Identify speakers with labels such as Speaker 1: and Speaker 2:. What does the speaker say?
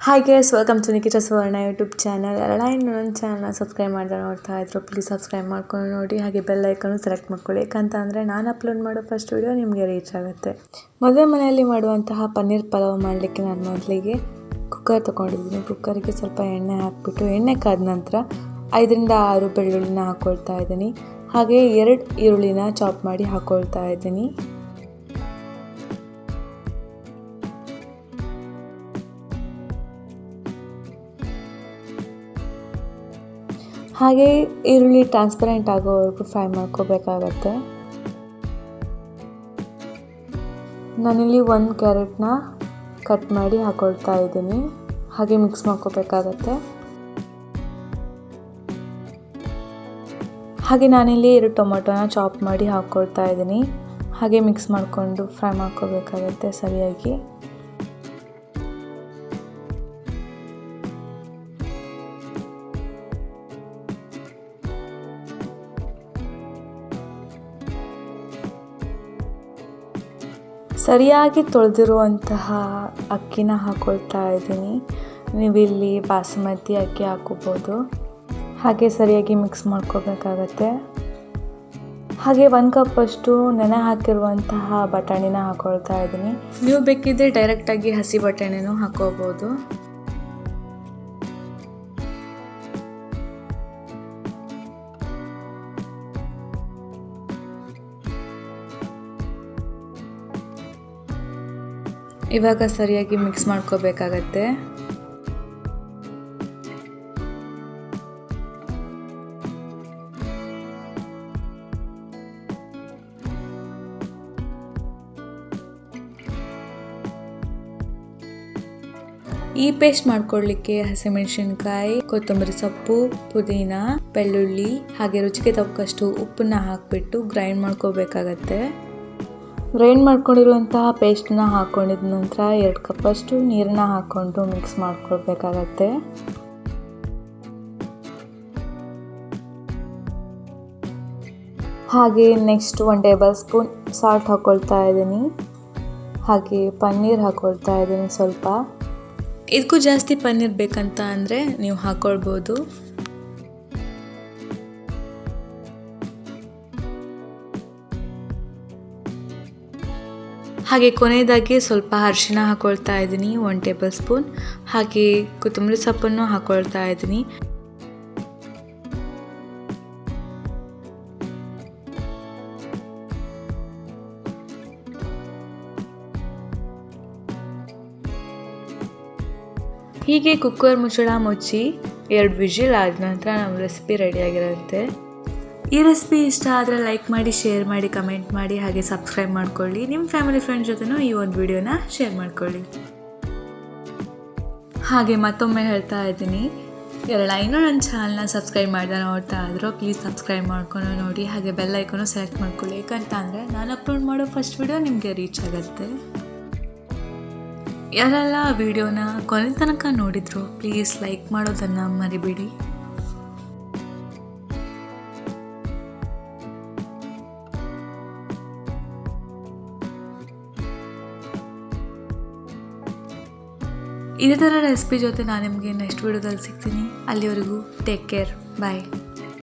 Speaker 1: Hi guys, welcome to Nikhita Suvarna YouTube channel. ಎಲ್ಲ ಇನ್ನು ನನ್ನ ಚಾನಲ್ನ ಸಬ್ಸ್ಕ್ರೈಬ್ ಮಾಡ್ತಾ ನೋಡ್ತಾ ಇದ್ರು, ಪ್ಲೀಸ್ ಸಬ್ಸ್ಕ್ರೈಬ್ ಮಾಡ್ಕೊಂಡು ನೋಡಿ. ಹಾಗೆ ಬೆಲ್ ಐಕನ್ನು ಸೆಲೆಕ್ಟ್ ಮಾಡ್ಕೊಳ್ಳಿ, ಯಾಕಂತ ಅಂದರೆ ನಾನು ಅಪ್ಲೋಡ್ ಮಾಡೋ ಫಸ್ಟ್ ವಿಡಿಯೋ ನಿಮಗೆ ರೀಚ್ ಆಗುತ್ತೆ. ಮದುವೆ ಮನೆಯಲ್ಲಿ ಮಾಡುವಂತಹ ಪನ್ನೀರ್ ಪಲಾವ್ ಮಾಡಲಿಕ್ಕೆ ನಾನು ಮೊದಲಿಗೆ ಕುಕ್ಕರ್ ತೊಗೊಂಡಿದ್ದೀನಿ. ಕುಕ್ಕರಿಗೆ ಸ್ವಲ್ಪ ಎಣ್ಣೆ ಹಾಕಿಬಿಟ್ಟು ಎಣ್ಣೆ ಕಾದ ನಂತರ 5 ರಿಂದ 6 ಬೆಳ್ಳುಳ್ಳಿನ ಹಾಕ್ಕೊಳ್ತಾ ಇದ್ದೀನಿ. ಹಾಗೆ 2 ಈರುಳ್ಳಿನ ಚಾಪ್ ಮಾಡಿ ಹಾಕ್ಕೊಳ್ತಾ ಇದ್ದೀನಿ. ಹಾಗೆ ಈರುಳ್ಳಿ ಟ್ರಾನ್ಸ್ಪರೆಂಟ್ ಆಗೋವರೆಗೂ ಫ್ರೈ ಮಾಡ್ಕೋಬೇಕಾಗತ್ತೆ. ನಾನಿಲ್ಲಿ 1 ಕ್ಯಾರೆಟ್ನ ಕಟ್ ಮಾಡಿ ಹಾಕೊಳ್ತಾ ಇದ್ದೀನಿ. ಹಾಗೆ ಮಿಕ್ಸ್ ಮಾಡ್ಕೋಬೇಕಾಗತ್ತೆ. ಹಾಗೆ ನಾನಿಲ್ಲಿ 2 ಟೊಮೆಟೊನ ಚಾಪ್ ಮಾಡಿ ಹಾಕ್ಕೊಳ್ತಾ ಇದ್ದೀನಿ. ಹಾಗೆ ಮಿಕ್ಸ್ ಮಾಡಿಕೊಂಡು ಫ್ರೈ ಮಾಡ್ಕೋಬೇಕಾಗತ್ತೆ ಸರಿಯಾಗಿ. ಸರಿಯಾಗಿ ತೊಳೆದಿರುವಂತಹ ಅಕ್ಕಿನ ಹಾಕ್ಕೊಳ್ತಾ ಇದ್ದೀನಿ. ನೀವಿಲ್ಲಿ ಬಾಸುಮತಿ ಅಕ್ಕಿ ಹಾಕೋಬೋದು. ಹಾಗೆ ಸರಿಯಾಗಿ ಮಿಕ್ಸ್ ಮಾಡ್ಕೋಬೇಕಾಗತ್ತೆ. ಹಾಗೆ 1 ಕಪ್ಪಷ್ಟು ನೆನೆ ಹಾಕಿರುವಂತಹ ಬಟಾಣಿನ ಹಾಕ್ಕೊಳ್ತಾ ಇದ್ದೀನಿ. ನೀವು ಬೇಕಿದ್ದರೆ ಡೈರೆಕ್ಟಾಗಿ ಹಸಿ ಬಟಾಣಿನೂ ಹಾಕೋಬೋದು. ಇವಾಗ ಸರಿಯಾಗಿ ಮಿಕ್ಸ್ ಮಾಡ್ಕೋಬೇಕಾಗತ್ತೆ. ಈ ಪೇಸ್ಟ್ ಮಾಡ್ಕೊಳ್ಳಿಕ್ಕೆ ಹಸಿಮೆಣಸಿನಕಾಯಿ, ಕೊತ್ತಂಬರಿ ಸೊಪ್ಪು, ಪುದೀನ, ಬೆಳ್ಳುಳ್ಳಿ ಹಾಗೆ ರುಚಿಗೆ ತಕ್ಕಷ್ಟು ಉಪ್ಪನ್ನ ಹಾಕಿಬಿಟ್ಟು ಗ್ರೈಂಡ್ ಮಾಡ್ಕೋಬೇಕಾಗತ್ತೆ. ಗ್ರೈಂಡ್ ಮಾಡ್ಕೊಂಡಿರುವಂತಹ ಪೇಸ್ಟನ್ನ ಹಾಕ್ಕೊಂಡಿದ ನಂತರ 2 ಕಪ್ಪಷ್ಟು ನೀರನ್ನ ಹಾಕ್ಕೊಂಡು ಮಿಕ್ಸ್ ಮಾಡ್ಕೊಳ್ಬೇಕಾಗತ್ತೆ. ಹಾಗೆ ನೆಕ್ಸ್ಟ್ 1 ಟೇಬಲ್ ಸ್ಪೂನ್ ಸಾಲ್ಟ್ ಹಾಕ್ಕೊಳ್ತಾ ಇದ್ದೀನಿ. ಹಾಗೆ ಪನ್ನೀರ್ ಹಾಕ್ಕೊಳ್ತಾ ಇದ್ದೀನಿ ಸ್ವಲ್ಪ. ಇದಕ್ಕೂ ಜಾಸ್ತಿ ಪನ್ನೀರ್ ಬೇಕಂತ ಅಂದರೆ ನೀವು ಹಾಕ್ಕೊಳ್ಬೋದು. ಹಾಗೆ ಕೊನೆಯದಾಗಿ ಸ್ವಲ್ಪ ಅರಿಶಿನ ಹಾಕ್ಕೊಳ್ತಾ ಇದ್ದೀನಿ 1 ಟೇಬಲ್ ಸ್ಪೂನ್. ಹಾಗೆ ಕೊತ್ತಂಬರಿ ಸೊಪ್ಪನ್ನು ಹಾಕ್ಕೊಳ್ತಾ ಇದ್ದೀನಿ. ಹೀಗೆ ಕುಕ್ಕರ್ ಮುಚ್ಚಳ ಮುಚ್ಚಿ 2 ವಿಜಿಲ್ ಆದ ನಂತರ ನಮ್ಮ ರೆಸಿಪಿ ರೆಡಿಯಾಗಿರುತ್ತೆ. ಈ ರೆಸಿಪಿ ಇಷ್ಟ ಆದರೆ ಲೈಕ್ ಮಾಡಿ, ಶೇರ್ ಮಾಡಿ, ಕಮೆಂಟ್ ಮಾಡಿ, ಹಾಗೆ ಸಬ್ಸ್ಕ್ರೈಬ್ ಮಾಡ್ಕೊಳ್ಳಿ. ನಿಮ್ಮ ಫ್ಯಾಮಿಲಿ ಫ್ರೆಂಡ್ಸ್ ಜೊತೆನೂ ಈ ಒಂದು ವಿಡಿಯೋನ ಶೇರ್ ಮಾಡ್ಕೊಳ್ಳಿ. ಹಾಗೆ ಮತ್ತೊಮ್ಮೆ ಹೇಳ್ತಾ ಇದ್ದೀನಿ, ಇನ್ನೂ ನನ್ನ ಚಾನಲ್ನ ಸಬ್ಸ್ಕ್ರೈಬ್ ಮಾಡ್ದೆ ನೋಡ್ತಾ ಇದ್ರು, ಪ್ಲೀಸ್ ಸಬ್ಸ್ಕ್ರೈಬ್ ಮಾಡ್ಕೊಂಡು ನೋಡಿ. ಹಾಗೆ ಬೆಲ್ ಐಕನ್ನು ಸೆಲೆಕ್ಟ್ ಮಾಡ್ಕೊಳ್ಳಿ, ಯಾಕಂತ ಅಂದರೆ ನಾನು ಅಪ್ಲೋಡ್ ಮಾಡೋ ಫಸ್ಟ್ ವಿಡಿಯೋ ನಿಮಗೆ ರೀಚ್ ಆಗುತ್ತೆ. ಯಾರೆಲ್ಲ ವಿಡಿಯೋನ ಕೊನೆ ತನಕ ನೋಡಿದ್ರು ಪ್ಲೀಸ್ ಲೈಕ್ ಮಾಡೋದನ್ನು ಮರಿಬೇಡಿ. ಇದೇ ಥರ ರೆಸಿಪಿ ಜೊತೆ ನಾನು ನಿಮಗೆ ನೆಕ್ಸ್ಟ್ ವಿಡಿಯೋದಲ್ಲಿ ಸಿಗ್ತೀನಿ. ಅಲ್ಲಿವರೆಗೂ ಟೇಕ್ ಕೇರ್, ಬಾಯ್.